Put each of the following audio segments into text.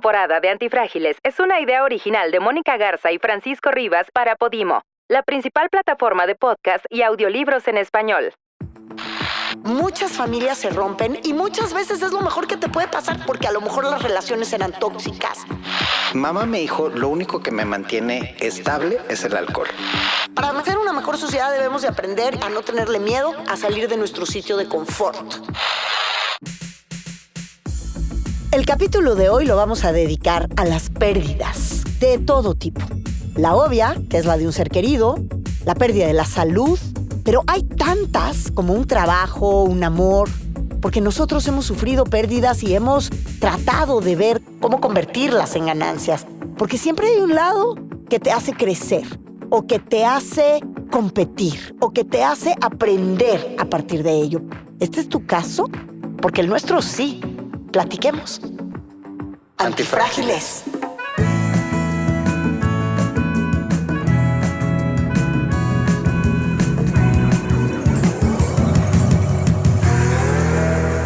temporada de Antifrágiles es una idea original de Mónica Garza y Francisco Rivas para Podimo, la principal plataforma de podcast y audiolibros en español. Muchas familias se rompen y muchas veces es lo mejor que te puede pasar porque a lo mejor las relaciones eran tóxicas. Mamá me dijo, lo único que me mantiene estable es el alcohol. Para hacer una mejor sociedad debemos de aprender a no tenerle miedo a salir de nuestro sitio de confort. El capítulo de hoy lo vamos a dedicar a las pérdidas de todo tipo. La obvia, que es la de un ser querido, la pérdida de la salud, pero hay tantas como un trabajo, un amor, porque nosotros hemos sufrido pérdidas y hemos tratado de ver cómo convertirlas en ganancias, porque siempre hay un lado que te hace crecer, o que te hace competir, o que te hace aprender a partir de ello. ¿Este es tu caso? Porque el nuestro sí. Platiquemos. Antifrágiles.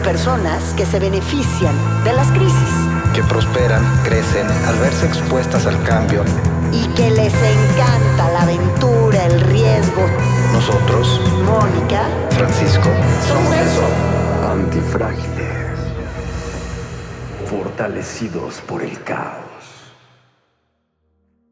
Personas que se benefician de las crisis. Que prosperan, crecen al verse expuestas al cambio. Y que les encanta la aventura, el riesgo. Nosotros, Mónica, Francisco, somos eso. Antifrágiles. Fortalecidos por el caos.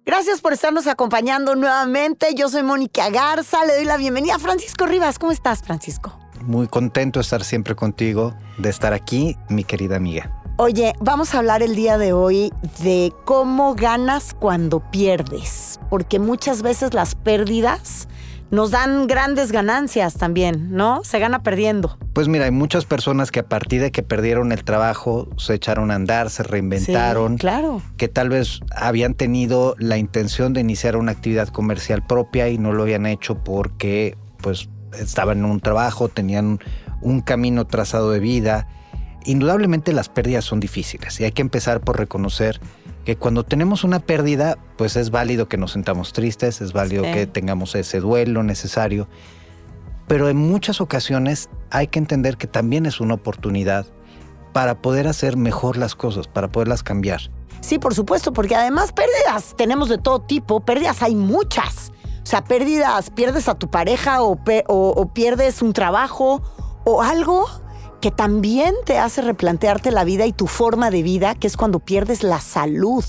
Gracias por estarnos acompañando nuevamente. Yo soy Mónica Garza. Le doy la bienvenida a Francisco Rivas. ¿Cómo estás, Francisco? Muy contento de estar siempre contigo, de estar aquí, mi querida amiga. Oye, vamos a hablar el día de hoy de cómo ganas cuando pierdes. Porque muchas veces las pérdidas nos dan grandes ganancias también, ¿no? Se gana perdiendo. Pues mira, hay muchas personas que a partir de que perdieron el trabajo se echaron a andar, se reinventaron. Sí, claro. Que tal vez habían tenido la intención de iniciar una actividad comercial propia y no lo habían hecho porque pues estaban en un trabajo, tenían un camino trazado de vida. Indudablemente las pérdidas son difíciles y hay que empezar por reconocer que cuando tenemos una pérdida, pues es válido que nos sintamos tristes, es válido que tengamos ese duelo necesario, pero en muchas ocasiones hay que entender que también es una oportunidad para poder hacer mejor las cosas, para poderlas cambiar. Sí, por supuesto, porque además pérdidas tenemos de todo tipo, pérdidas hay muchas. O sea, pérdidas, pierdes a tu pareja o pierdes un trabajo o algo que también te hace replantearte la vida y tu forma de vida, que es cuando pierdes la salud.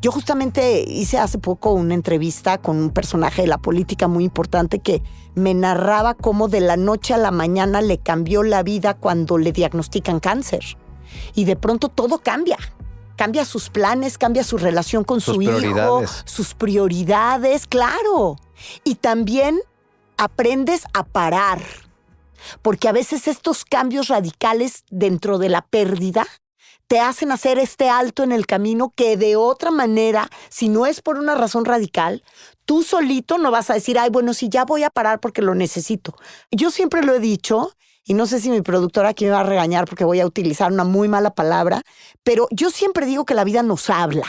Yo justamente hice hace poco una entrevista con un personaje de la política muy importante que me narraba cómo de la noche a la mañana le cambió la vida cuando le diagnostican cáncer. Y de pronto todo cambia. Cambia sus planes, cambia su relación con su hijo, sus prioridades, claro. Y también aprendes a parar. Porque a veces estos cambios radicales dentro de la pérdida te hacen hacer este alto en el camino que de otra manera, si no es por una razón radical, tú solito no vas a decir, ay, bueno, sí, ya voy a parar porque lo necesito. Yo siempre lo he dicho, y no sé si mi productora aquí me va a regañar porque voy a utilizar una muy mala palabra, pero yo siempre digo que la vida nos habla.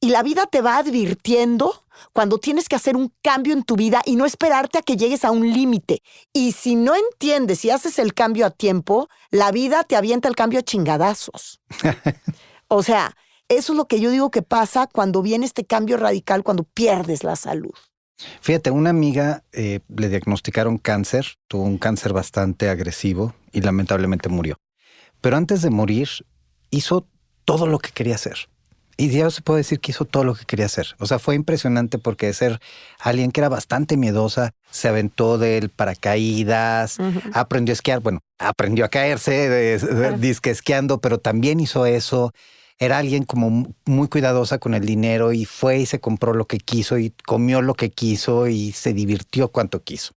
Y la vida te va advirtiendo cuando tienes que hacer un cambio en tu vida y no esperarte a que llegues a un límite. Y si no entiendes y haces el cambio a tiempo, la vida te avienta el cambio a chingadazos. O sea, eso es lo que yo digo que pasa cuando viene este cambio radical, cuando pierdes la salud. Fíjate, una amiga le diagnosticaron cáncer, tuvo un cáncer bastante agresivo y lamentablemente murió. Pero antes de morir, hizo todo lo que quería hacer. Y ya se puede decir que hizo todo lo que quería hacer. O sea, fue impresionante porque de ser alguien que era bastante miedosa, se aventó del paracaídas, aprendió a esquiar. Bueno, aprendió a caerse, disque esquiando, pero también hizo eso. Era alguien como muy cuidadosa con el dinero y fue y se compró lo que quiso y comió lo que quiso y se divirtió cuanto quiso.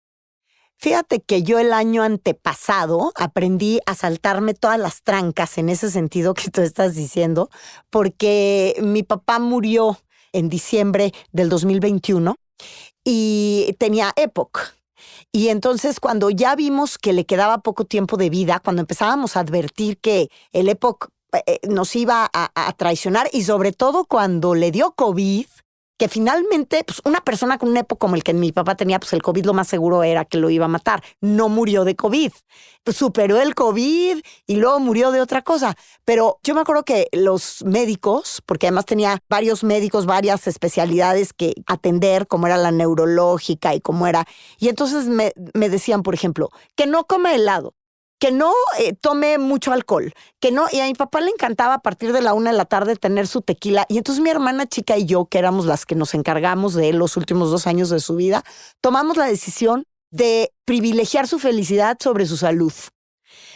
Fíjate que yo el año antepasado aprendí a saltarme todas las trancas en ese sentido que tú estás diciendo, porque mi papá murió en diciembre del 2021 y tenía EPOC. Y entonces cuando ya vimos que le quedaba poco tiempo de vida, cuando empezábamos a advertir que el EPOC nos iba a traicionar y sobre todo cuando le dio COVID, que finalmente, pues una persona con un EPO como el que mi papá tenía, pues el COVID lo más seguro era que lo iba a matar. No murió de COVID. Pues superó el COVID y luego murió de otra cosa. Pero yo me acuerdo que los médicos, porque además tenía varios médicos, varias especialidades que atender, como era la neurológica y cómo era. Y entonces me decían, por ejemplo, que no coma helado, que no tome mucho alcohol, que no, y a mi papá le encantaba a partir de la 1 de la tarde tener su tequila, y entonces mi hermana chica y yo, que éramos las que nos encargamos de él los últimos 2 años de su vida, tomamos la decisión de privilegiar su felicidad sobre su salud.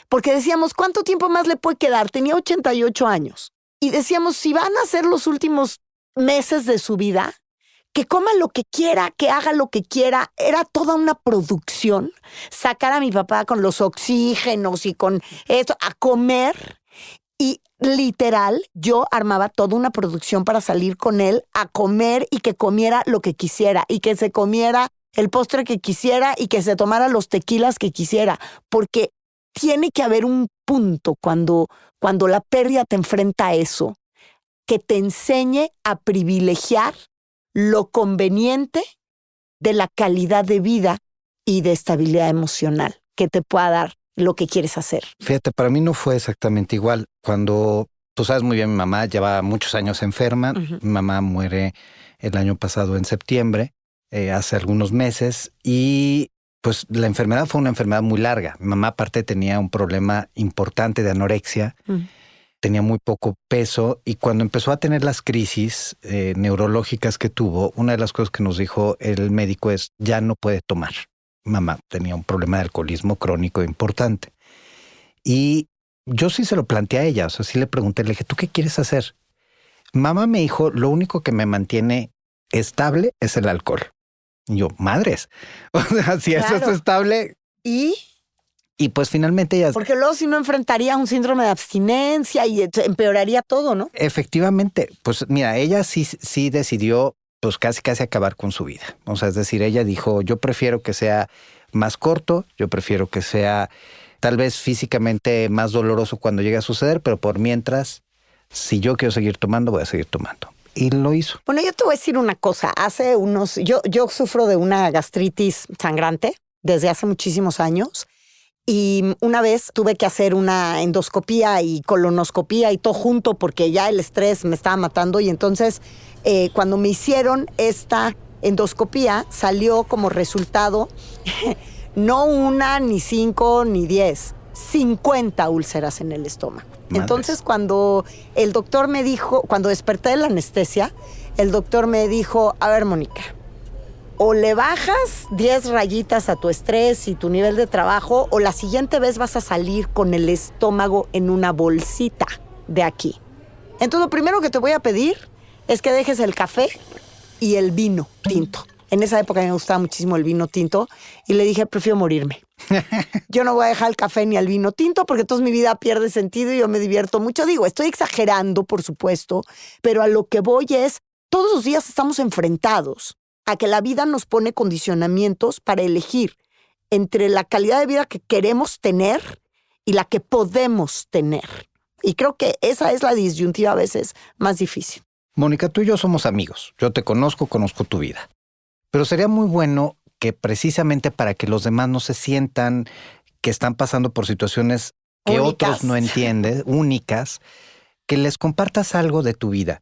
Porque decíamos, ¿cuánto tiempo más le puede quedar? Tenía 88 años. Y decíamos, si van a ser los últimos meses de su vida, que coma lo que quiera, que haga lo que quiera. Era toda una producción. Sacar a mi papá con los oxígenos y con esto, a comer. Y literal, yo armaba toda una producción para salir con él a comer y que comiera lo que quisiera y que se comiera el postre que quisiera y que se tomara los tequilas que quisiera. Porque tiene que haber un punto cuando la pérdida te enfrenta a eso, que te enseñe a privilegiar lo conveniente de la calidad de vida y de estabilidad emocional que te pueda dar lo que quieres hacer. Fíjate, para mí no fue exactamente igual. Cuando, tú sabes muy bien, mi mamá lleva muchos años enferma. Uh-huh. Mi mamá muere el año pasado en septiembre, hace algunos meses, y pues la enfermedad fue una enfermedad muy larga. Mi mamá aparte tenía un problema importante de anorexia. Uh-huh. Tenía muy poco peso, y cuando empezó a tener las crisis neurológicas que tuvo, una de las cosas que nos dijo el médico es, ya no puede tomar. Mamá tenía un problema de alcoholismo crónico importante. Y yo sí se lo planteé a ella, o sea, sí le pregunté, le dije, ¿tú qué quieres hacer? Mamá me dijo, lo único que me mantiene estable es el alcohol. Y yo, madres, o sea, si claro. Eso es estable. Y pues finalmente ella... Porque luego si no enfrentaría un síndrome de abstinencia y empeoraría todo, ¿no? Efectivamente. Pues mira, ella sí decidió pues casi acabar con su vida. O sea, es decir, ella dijo, yo prefiero que sea más corto, yo prefiero que sea tal vez físicamente más doloroso cuando llegue a suceder, pero por mientras, si yo quiero seguir tomando, voy a seguir tomando. Y lo hizo. Bueno, yo te voy a decir una cosa. Yo sufro de una gastritis sangrante desde hace muchísimos años. Y una vez tuve que hacer una endoscopía y colonoscopía y todo junto porque ya el estrés me estaba matando. Y entonces, cuando me hicieron esta endoscopía, salió como resultado no 1, ni 5, ni 10, 50 úlceras en el estómago. Madres. Entonces, cuando el doctor me dijo, cuando desperté de la anestesia, el doctor me dijo, a ver, Mónica, o le bajas 10 rayitas a tu estrés y tu nivel de trabajo, o la siguiente vez vas a salir con el estómago en una bolsita de aquí. Entonces, lo primero que te voy a pedir es que dejes el café y el vino tinto. En esa época me gustaba muchísimo el vino tinto y le dije, prefiero morirme. Yo no voy a dejar el café ni el vino tinto porque entonces mi vida pierde sentido y yo me divierto mucho. Digo, estoy exagerando, por supuesto, pero a lo que voy es, todos los días estamos enfrentados a que la vida nos pone condicionamientos para elegir entre la calidad de vida que queremos tener y la que podemos tener. Y creo que esa es la disyuntiva a veces más difícil. Mónica, tú y yo somos amigos. Yo te conozco tu vida. Pero sería muy bueno que precisamente para que los demás no se sientan que están pasando por situaciones que únicas. Otros no entienden, únicas, que les compartas algo de tu vida.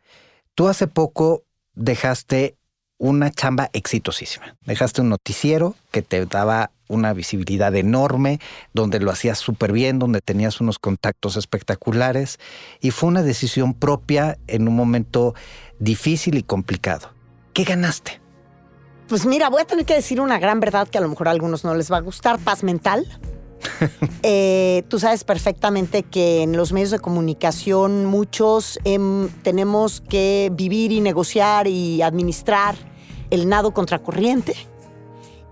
Tú hace poco dejaste una chamba exitosísima. Dejaste un noticiero que te daba una visibilidad enorme, donde lo hacías súper bien, donde tenías unos contactos espectaculares, y fue una decisión propia en un momento difícil y complicado. ¿Qué ganaste? Pues mira, voy a tener que decir una gran verdad que a lo mejor a algunos no les va a gustar. Paz mental. Tú sabes perfectamente que en los medios de comunicación muchos tenemos que vivir y negociar y administrar el nado contracorriente.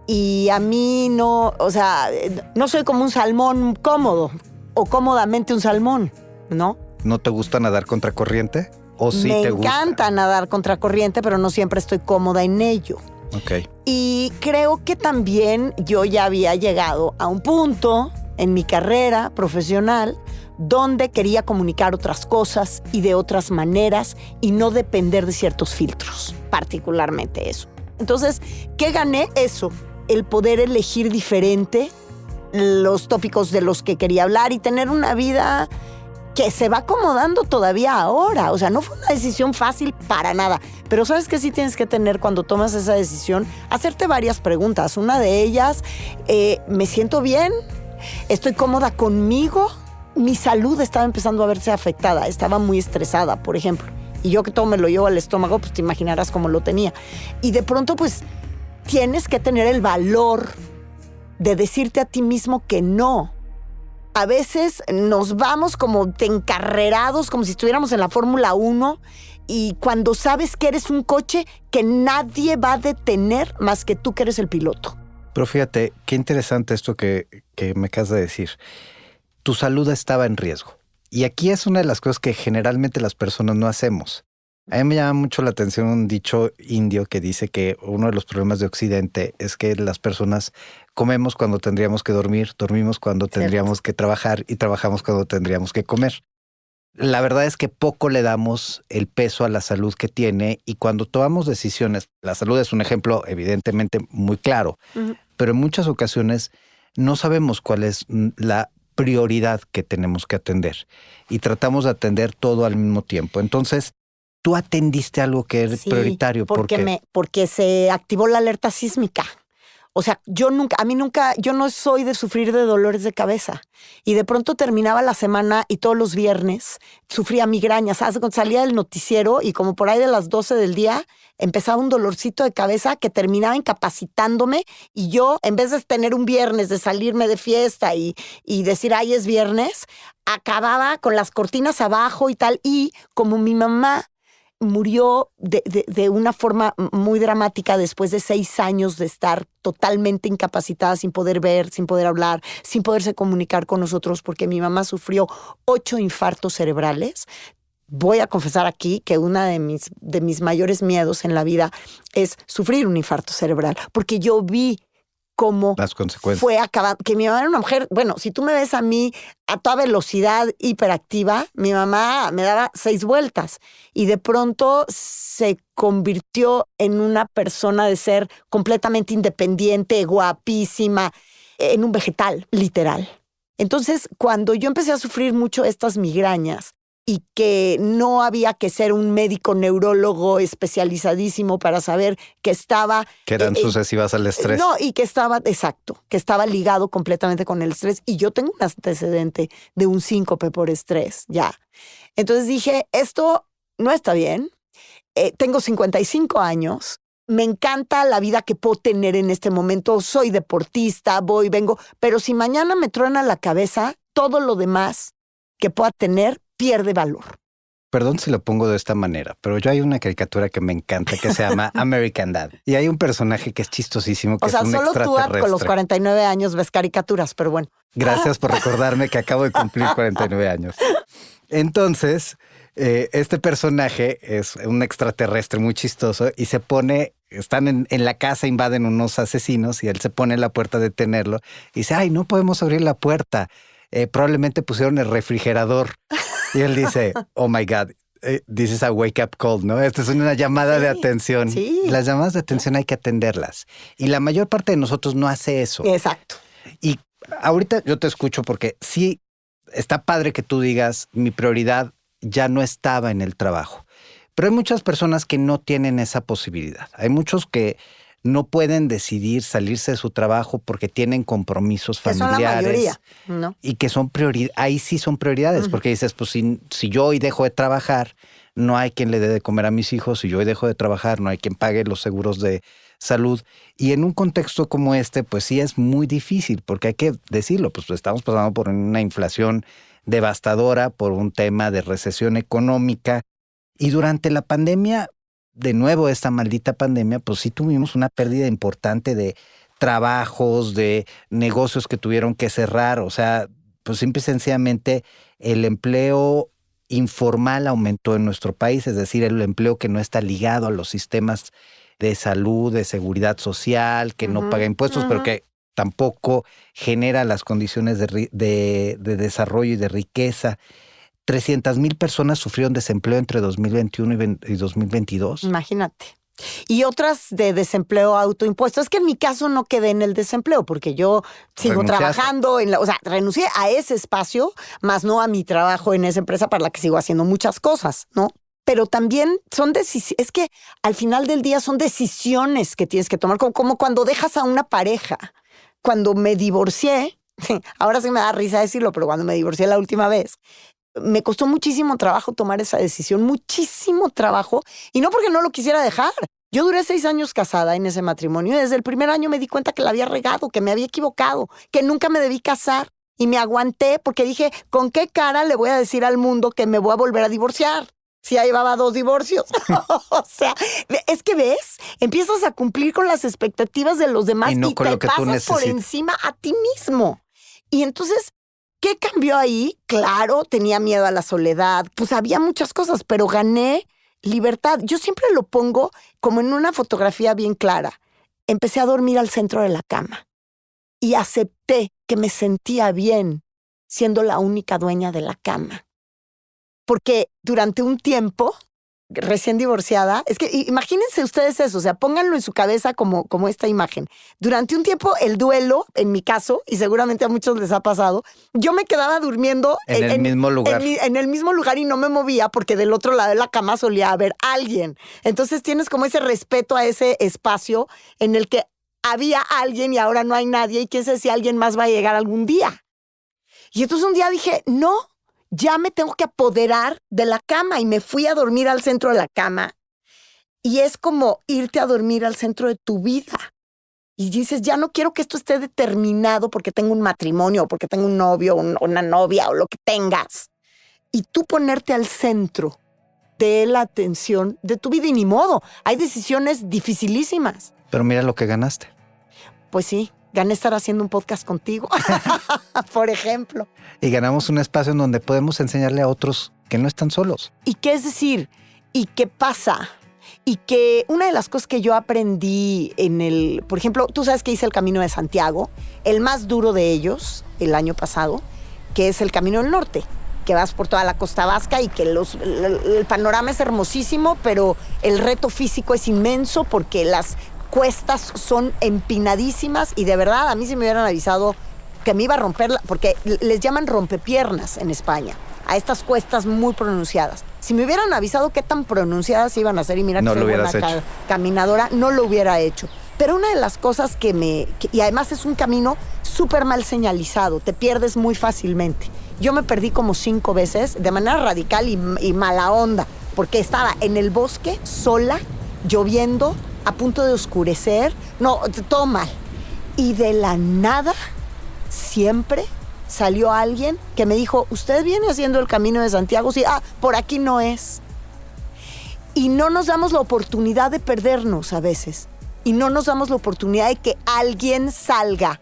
Y a mí no, o sea, no soy como un salmón cómodo o cómodamente un salmón, ¿no? ¿No te gusta nadar contracorriente? ¿O sí te gusta? Me encanta nadar contracorriente, pero no siempre estoy cómoda en ello. Okay. Y creo que también yo ya había llegado a un punto en mi carrera profesional donde quería comunicar otras cosas y de otras maneras y no depender de ciertos filtros, particularmente eso. Entonces, ¿qué gané? Eso, el poder elegir diferente los tópicos de los que quería hablar y tener una vida que se va acomodando todavía ahora. O sea, no fue una decisión fácil para nada. Pero ¿sabes qué sí tienes que tener cuando tomas esa decisión? Hacerte varias preguntas. Una de ellas, ¿me siento bien? ¿Estoy cómoda conmigo? Mi salud estaba empezando a verse afectada. Estaba muy estresada, por ejemplo. Y yo que todo me lo llevo al estómago, pues te imaginarás cómo lo tenía. Y de pronto, pues, tienes que tener el valor de decirte a ti mismo que no. A veces nos vamos como encarrerados, como si estuviéramos en la Fórmula 1, y cuando sabes que eres un coche que nadie va a detener más que tú que eres el piloto. Pero fíjate, qué interesante esto que me acabas de decir. Tu salud estaba en riesgo. Y aquí es una de las cosas que generalmente las personas no hacemos. A mí me llama mucho la atención un dicho indio que dice que uno de los problemas de Occidente es que las personas comemos cuando tendríamos que dormir, dormimos cuando tendríamos que trabajar y trabajamos cuando tendríamos que comer. La verdad es que poco le damos el peso a la salud que tiene y cuando tomamos decisiones, la salud es un ejemplo evidentemente muy claro, pero en muchas ocasiones no sabemos cuál es la prioridad que tenemos que atender y tratamos de atender todo al mismo tiempo. Entonces, tú atendiste algo que es prioritario. Porque se activó la alerta sísmica. O sea, yo no soy de sufrir de dolores de cabeza. Y de pronto terminaba la semana y todos los viernes sufría migrañas. Salía del noticiero y como por ahí de las 12 del día empezaba un dolorcito de cabeza que terminaba incapacitándome y yo, en vez de tener un viernes de salirme de fiesta y decir, ay, es viernes, acababa con las cortinas abajo y tal. Y como mi mamá murió de una forma muy dramática después de 6 años de estar totalmente incapacitada, sin poder ver, sin poder hablar, sin poderse comunicar con nosotros, porque mi mamá sufrió 8 infartos cerebrales. Voy a confesar aquí que uno de mis mayores miedos en la vida es sufrir un infarto cerebral, porque yo vi cómo las consecuencias fue acabando. Que mi mamá era una mujer, bueno, si tú me ves a mí a toda velocidad hiperactiva, mi mamá me daba 6 vueltas y de pronto se convirtió en una persona de ser completamente independiente, guapísima, en un vegetal, literal. Entonces, cuando yo empecé a sufrir mucho estas migrañas, y que no había que ser un médico neurólogo especializadísimo para saber que estaba... Que eran sucesivas al estrés. No, y que estaba ligado completamente con el estrés. Y yo tengo un antecedente de un síncope por estrés, ya. Entonces dije, esto no está bien. Tengo 55 años. Me encanta la vida que puedo tener en este momento. Soy deportista, voy, vengo. Pero si mañana me truena la cabeza, todo lo demás que pueda tener pierde valor. Perdón si lo pongo de esta manera, pero yo hay una caricatura que me encanta que se llama American Dad. Y hay un personaje que es chistosísimo, que es un extraterrestre. O sea, solo tú con los 49 años ves caricaturas, pero bueno. Gracias por recordarme que acabo de cumplir 49 años. Entonces, este personaje es un extraterrestre muy chistoso y se pone... Están en la casa, invaden unos asesinos y él se pone en la puerta a detenerlo y dice, ay, no podemos abrir la puerta. Probablemente pusieron el refrigerador. Y él dice, oh my God, this is a wake up call, ¿no? Esta es una llamada de atención. Sí. Las llamadas de atención hay que atenderlas. Y la mayor parte de nosotros no hace eso. Exacto. Y ahorita yo te escucho porque sí, está padre que tú digas, mi prioridad ya no estaba en el trabajo. Pero hay muchas personas que no tienen esa posibilidad. Hay muchos que no pueden decidir salirse de su trabajo porque tienen compromisos familiares. Que son la mayoría, ¿no? Y que son prioridades. Ahí sí son prioridades, porque dices, pues si yo hoy dejo de trabajar, no hay quien le dé de comer a mis hijos. Si yo hoy dejo de trabajar, no hay quien pague los seguros de salud. Y en un contexto como este, pues sí es muy difícil, porque hay que decirlo, pues estamos pasando por una inflación devastadora, por un tema de recesión económica. Y durante la pandemia, de nuevo esta maldita pandemia, pues sí tuvimos una pérdida importante de trabajos, de negocios que tuvieron que cerrar. O sea, pues simple y sencillamente el empleo informal aumentó en nuestro país, es decir, el empleo que no está ligado a los sistemas de salud, de seguridad social, que no paga impuestos, pero que tampoco genera las condiciones de desarrollo y de riqueza. 300,000 personas sufrieron desempleo entre 2021 y 2022. Imagínate. Y otras de desempleo autoimpuesto. Es que en mi caso no quedé en el desempleo porque yo sigo Renunciaste. trabajando o sea, renuncié a ese espacio, más no a mi trabajo en esa empresa para la que sigo haciendo muchas cosas, ¿no? Pero también son decisiones, es que al final del día son decisiones que tienes que tomar, como cuando dejas a una pareja. Cuando me divorcié, ahora sí me da risa decirlo, pero cuando me divorcié la última vez, me costó muchísimo trabajo tomar esa decisión, muchísimo trabajo, y no porque no lo quisiera dejar. Yo duré 6 años casada en ese matrimonio y desde el primer año me di cuenta que la había regado, que me había equivocado, que nunca me debí casar y me aguanté porque dije, ¿con qué cara le voy a decir al mundo que me voy a volver a divorciar? Si ya llevaba 2 divorcios. O sea, es que ves, empiezas a cumplir con las expectativas de los demás Y no con te lo que tú pasas por necesitas. encima a ti mismo. Y entonces, ¿qué cambió ahí? Claro, tenía miedo a la soledad, pues había muchas cosas, pero gané libertad. Yo siempre lo pongo como en una fotografía bien clara. Empecé a dormir al centro de la cama y acepté que me sentía bien siendo la única dueña de la cama. Porque durante un tiempo, recién divorciada, es que imagínense ustedes eso, o sea, pónganlo en su cabeza como esta imagen. Durante un tiempo, el duelo, en mi caso, y seguramente a muchos les ha pasado, yo me quedaba durmiendo En el mismo lugar. En el mismo lugar y no me movía porque del otro lado de la cama solía haber alguien. Entonces tienes como ese respeto a ese espacio en el que había alguien y ahora no hay nadie y quién sabe si alguien más va a llegar algún día. Y entonces un día dije, no, ya me tengo que apoderar de la cama y me fui a dormir al centro de la cama. Y es como irte a dormir al centro de tu vida. Y dices, ya no quiero que esto esté determinado porque tengo un matrimonio o porque tengo un novio o una novia o lo que tengas. Y tú ponerte al centro de la atención de tu vida y ni modo. Hay decisiones dificilísimas. Pero mira lo que ganaste. Pues sí, gané estar haciendo un podcast contigo, por ejemplo. Y ganamos un espacio en donde podemos enseñarle a otros que no están solos. ¿Y qué es decir? ¿Y qué pasa? Y que una de las cosas que yo aprendí por ejemplo, tú sabes que hice el Camino de Santiago, el más duro de ellos el año pasado, que es el Camino del Norte, que vas por toda la costa vasca y que el panorama es hermosísimo, pero el reto físico es inmenso porque las cuestas son empinadísimas y de verdad a mí si me hubieran avisado que me iba a romper, porque les llaman rompepiernas en España, a estas cuestas muy pronunciadas. Si me hubieran avisado qué tan pronunciadas iban a ser, y mira que No soy lo buena hubieras hecho. caminadora, no lo hubiera hecho. Pero una de las cosas y además es un camino súper mal señalizado, te pierdes muy fácilmente. Yo me perdí como 5 veces de manera radical y mala onda, porque estaba en el bosque, sola, lloviendo, a punto de oscurecer, no, todo mal. Y de la nada, siempre salió alguien que me dijo, ¿usted viene haciendo el Camino de Santiago? Sí, por aquí no es. Y no nos damos la oportunidad de perdernos a veces. Y no nos damos la oportunidad de que alguien salga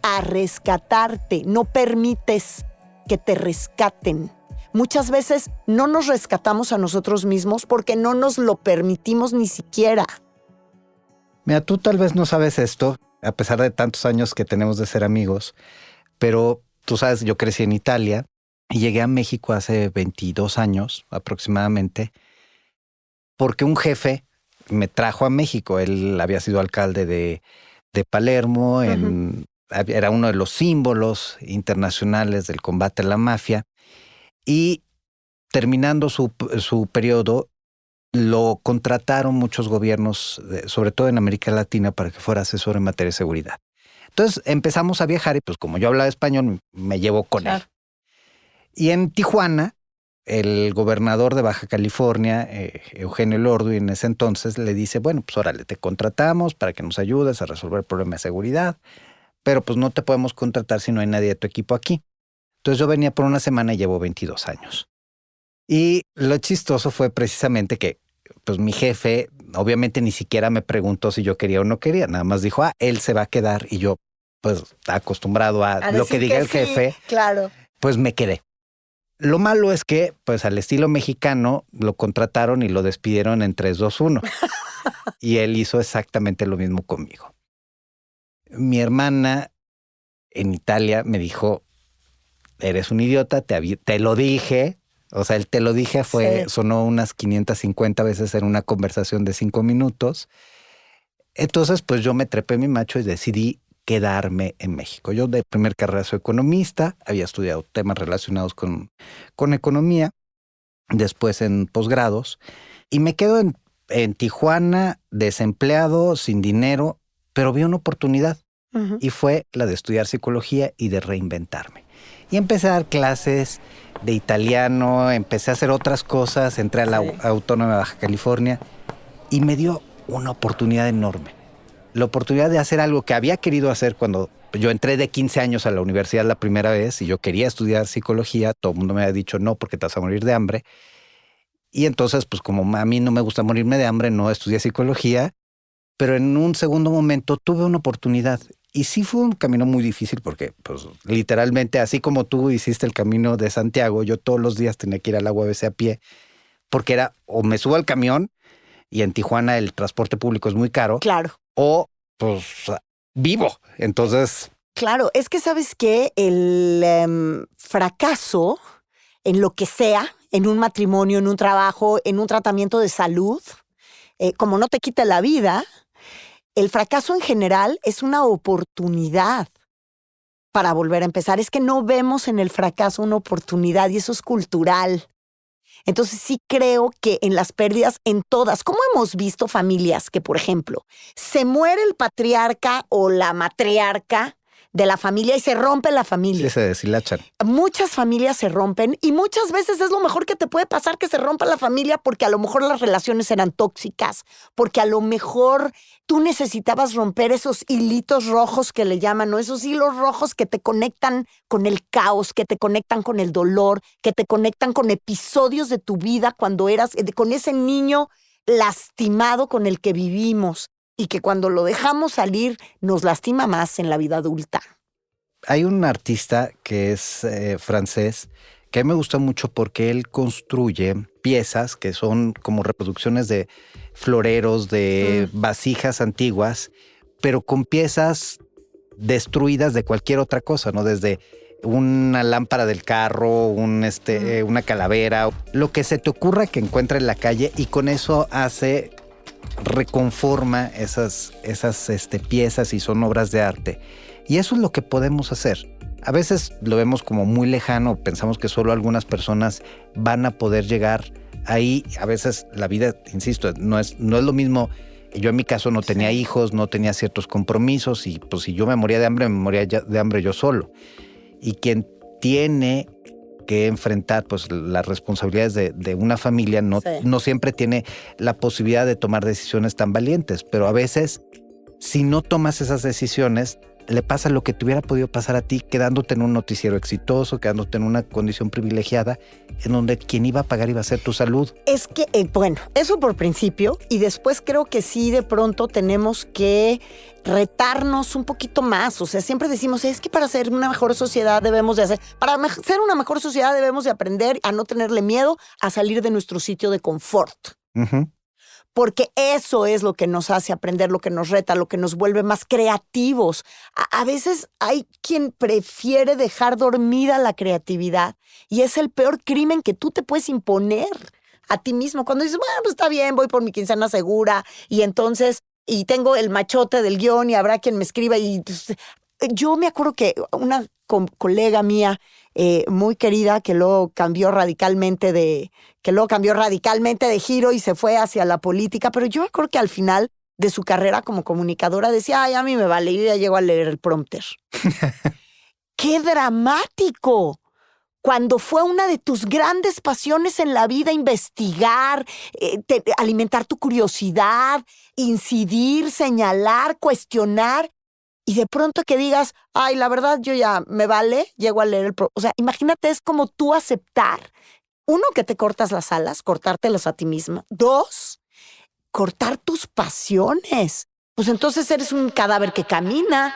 a rescatarte. No permites que te rescaten. Muchas veces no nos rescatamos a nosotros mismos porque no nos lo permitimos ni siquiera. Mira, tú tal vez no sabes esto, a pesar de tantos años que tenemos de ser amigos, pero tú sabes, yo crecí en Italia y llegué a México hace 22 años aproximadamente, porque un jefe me trajo a México. Él había sido alcalde de Palermo, era uno de los símbolos internacionales del combate a la mafia, y terminando su periodo, lo contrataron muchos gobiernos, sobre todo en América Latina, para que fuera asesor en materia de seguridad. Entonces empezamos a viajar y pues como yo hablaba español, me llevo con él. Y en Tijuana, el gobernador de Baja California, Eugenio Elordu, en ese entonces le dice, bueno, pues órale, te contratamos para que nos ayudes a resolver el problema de seguridad, pero pues no te podemos contratar si no hay nadie de tu equipo aquí. Entonces yo venía por una semana y llevo 22 años. Y lo chistoso fue precisamente que pues mi jefe obviamente ni siquiera me preguntó si yo quería o no quería, nada más dijo, él se va a quedar, y yo pues acostumbrado a lo que diga el jefe, claro, pues me quedé. Lo malo es que pues al estilo mexicano lo contrataron y lo despidieron en 3, 2, 1 y él hizo exactamente lo mismo conmigo. Mi hermana en Italia me dijo, eres un idiota, te lo dije. O sea, el te lo dije sonó unas 550 veces en una conversación de 5 minutos. Entonces, pues yo me trepé mi macho y decidí quedarme en México. Yo de primer carrera soy economista, había estudiado temas relacionados con economía, después en posgrados, y me quedo en Tijuana, desempleado, sin dinero, pero vi una oportunidad. Uh-huh. Y fue la de estudiar psicología y de reinventarme. Y empecé a dar clases de italiano, empecé a hacer otras cosas, entré a la Autónoma de Baja California y me dio una oportunidad enorme. La oportunidad de hacer algo que había querido hacer cuando yo entré de 15 años a la universidad la primera vez y yo quería estudiar psicología. Todo el mundo me había dicho no porque te vas a morir de hambre. Y entonces, pues como a mí no me gusta morirme de hambre, no estudié psicología. Pero en un segundo momento tuve una oportunidad. Y sí fue un camino muy difícil porque, pues, literalmente, así como tú hiciste el camino de Santiago, yo todos los días tenía que ir a la UABC a pie porque era o me subo al camión y en Tijuana el transporte público es muy caro. Claro. O, pues, vivo. Entonces... Claro, es que ¿sabes qué? El fracaso en lo que sea, en un matrimonio, en un trabajo, en un tratamiento de salud, como no te quita la vida... El fracaso en general es una oportunidad para volver a empezar. Es que no vemos en el fracaso una oportunidad y eso es cultural. Entonces sí creo que en las pérdidas, en todas, ¿cómo hemos visto familias que, por ejemplo, se muere el patriarca o la matriarca de la familia y se rompe la familia? Sí, se deshilachan. Muchas familias se rompen y muchas veces es lo mejor que te puede pasar que se rompa la familia porque a lo mejor las relaciones eran tóxicas, porque a lo mejor tú necesitabas romper esos hilitos rojos que le llaman, ¿no? Esos hilos rojos que te conectan con el caos, que te conectan con el dolor, que te conectan con episodios de tu vida cuando eras, con ese niño lastimado con el que vivimos. Y que cuando lo dejamos salir nos lastima más en la vida adulta. Hay un artista que es francés que a mí me gusta mucho porque él construye piezas que son como reproducciones de floreros, de vasijas antiguas, pero con piezas destruidas de cualquier otra cosa, ¿no? Desde una lámpara del carro, una calavera, lo que se te ocurra que encuentre en la calle y con eso reconforma esas piezas y son obras de arte. Y eso es lo que podemos hacer. A veces lo vemos como muy lejano, pensamos que solo algunas personas van a poder llegar ahí. A veces la vida, insisto, no es lo mismo. Yo en mi caso no tenía hijos, no tenía ciertos compromisos y pues si yo me moría de hambre, me moría de hambre yo solo. Y quien tiene que enfrentar pues las responsabilidades de una familia no siempre tiene la posibilidad de tomar decisiones tan valientes, pero a veces si no tomas esas decisiones le pasa lo que te hubiera podido pasar a ti quedándote en un noticiero exitoso, quedándote en una condición privilegiada en donde quien iba a pagar iba a ser tu salud. Es que, bueno, eso por principio y después creo que sí de pronto tenemos que retarnos un poquito más. O sea, siempre decimos, es que para ser una mejor sociedad debemos de para ser una mejor sociedad debemos de aprender a no tenerle miedo a salir de nuestro sitio de confort. Uh-huh. Porque eso es lo que nos hace aprender, lo que nos reta, lo que nos vuelve más creativos. A veces hay quien prefiere dejar dormida la creatividad y es el peor crimen que tú te puedes imponer a ti mismo. Cuando dices, bueno, pues está bien, voy por mi quincena segura y entonces, y tengo el machote del guión y habrá quien me escriba. Y pues, yo me acuerdo que una colega mía muy querida que luego cambió radicalmente de giro y se fue hacia la política, pero yo creo que al final de su carrera como comunicadora decía, ay, a mí me vale, yo ya llego a leer el prompter. ¡Qué dramático! Cuando fue una de tus grandes pasiones en la vida, investigar, alimentar tu curiosidad, incidir, señalar, cuestionar, y de pronto que digas, ay, la verdad yo ya me vale, llego a leer o sea, imagínate, es como tú aceptar, uno, que te cortas las alas, cortártelas a ti misma. Dos, cortar tus pasiones. Pues entonces eres un cadáver que camina.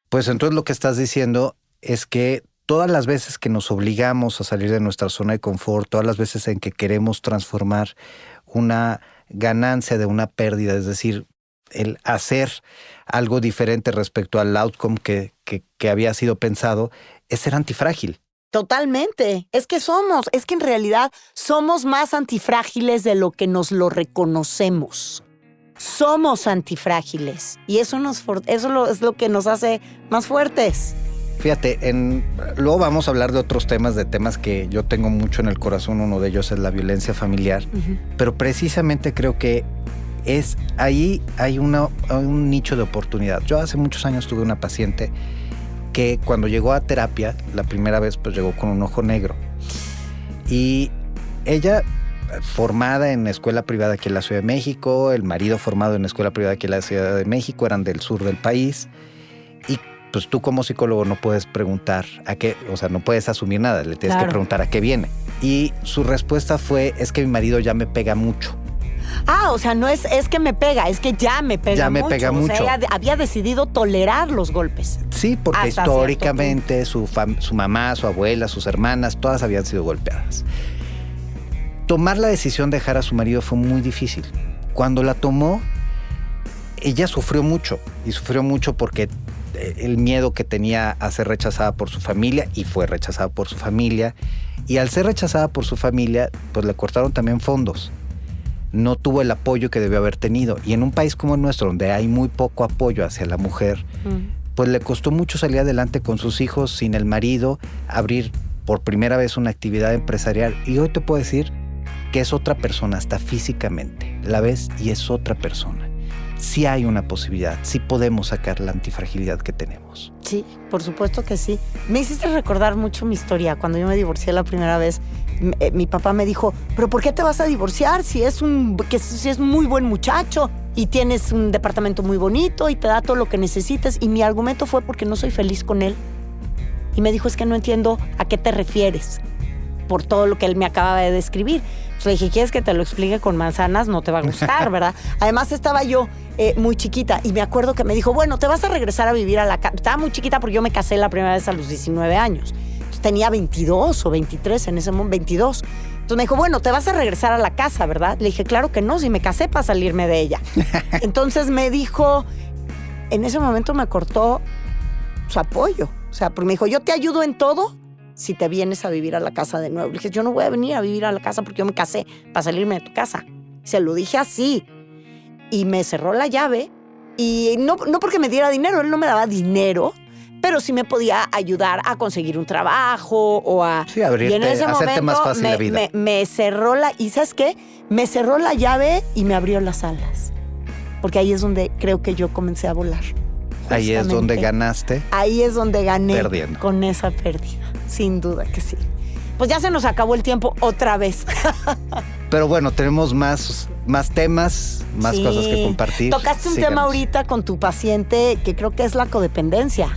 Pues entonces lo que estás diciendo es que todas las veces que nos obligamos a salir de nuestra zona de confort, todas las veces en que queremos transformar una ganancia de una pérdida, es decir, el hacer algo diferente respecto al outcome que había sido pensado, es ser antifrágil. Totalmente. Es que en realidad somos más antifrágiles de lo que nos lo reconocemos. Somos antifrágiles y eso es lo que nos hace más fuertes. Fíjate, luego vamos a hablar de otros temas, de temas que yo tengo mucho en el corazón. Uno de ellos es la violencia familiar, pero precisamente creo que ahí hay un nicho de oportunidad. Yo hace muchos años tuve una paciente que cuando llegó a terapia, la primera vez pues llegó con un ojo negro. Y ella, formada en escuela privada aquí en la Ciudad de México, el marido formado en escuela privada aquí en la Ciudad de México, eran del sur del país. Y pues tú como psicólogo no puedes preguntar no puedes asumir nada, le tienes que preguntar a qué viene. Y su respuesta fue, es que mi marido ya me pega mucho. O sea, no es que me pega, es que ya me pega mucho. Pega mucho. O sea, ella había decidido tolerar los golpes. Sí, porque históricamente su mamá, su abuela, sus hermanas, todas habían sido golpeadas. Tomar la decisión de dejar a su marido fue muy difícil. Cuando la tomó, ella sufrió mucho. Y sufrió mucho porque el miedo que tenía a ser rechazada por su familia, y fue rechazada por su familia. Y al ser rechazada por su familia, pues le cortaron también fondos. No tuvo el apoyo que debió haber tenido. Y en un país como el nuestro, donde hay muy poco apoyo hacia la mujer, pues le costó mucho salir adelante con sus hijos, sin el marido, abrir por primera vez una actividad empresarial. Y hoy te puedo decir que es otra persona, hasta físicamente. La ves y es otra persona. Sí hay una posibilidad, sí podemos sacar la antifragilidad que tenemos. Sí, por supuesto que sí. Me hiciste recordar mucho mi historia. Cuando yo me divorcié la primera vez, mi papá me dijo, ¿pero por qué te vas a divorciar si es un muy buen muchacho y tienes un departamento muy bonito y te da todo lo que necesites? Y mi argumento fue porque no soy feliz con él. Y me dijo, es que no entiendo a qué te refieres por todo lo que él me acaba de describir. Pues le dije, ¿quieres que te lo explique con manzanas? No te va a gustar, ¿verdad? Además estaba yo muy chiquita y me acuerdo que me dijo, bueno, te vas a regresar a vivir a la casa. Estaba muy chiquita porque yo me casé la primera vez a los 19 años. Entonces tenía 22 o 23 en ese momento, 22. Entonces me dijo, bueno, te vas a regresar a la casa, ¿verdad? Le dije, claro que no, si me casé para salirme de ella. Entonces me dijo, en ese momento me cortó su apoyo. O sea, porque me dijo, yo te ayudo en todo si te vienes a vivir a la casa de nuevo. Le dije, yo no voy a venir a vivir a la casa porque yo me casé para salirme de tu casa. Se lo dije así. Y me cerró la llave. Y no porque me diera dinero, él no me daba dinero, pero sí me podía ayudar a conseguir un trabajo o a... Sí, abrirte, y en ese hacerte momento más fácil la vida. Me cerró ¿y sabes qué? Me cerró la llave y me abrió las alas. Porque ahí es donde creo que yo comencé a volar. Ahí es donde ganaste. Ahí es donde gané. Perdiendo. Con esa pérdida. Sin duda que sí. Pues ya se nos acabó el tiempo otra vez. Pero bueno, tenemos más temas, más cosas que compartir. Tocaste un tema ahorita con tu paciente que creo que es la codependencia.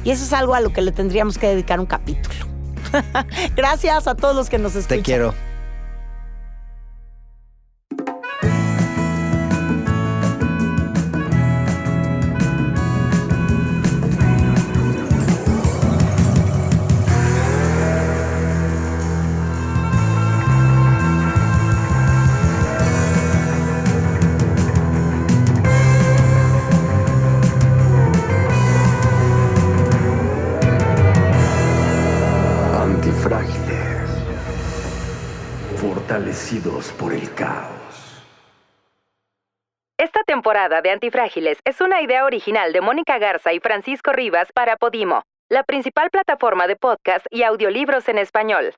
Y eso es algo a lo que le tendríamos que dedicar un capítulo. Gracias a todos los que nos escuchan. Te quiero. Antifrágiles, fortalecidos por el caos. Esta temporada de Antifrágiles es una idea original de Mónica Garza y Francisco Rivas para Podimo, la principal plataforma de podcast y audiolibros en español.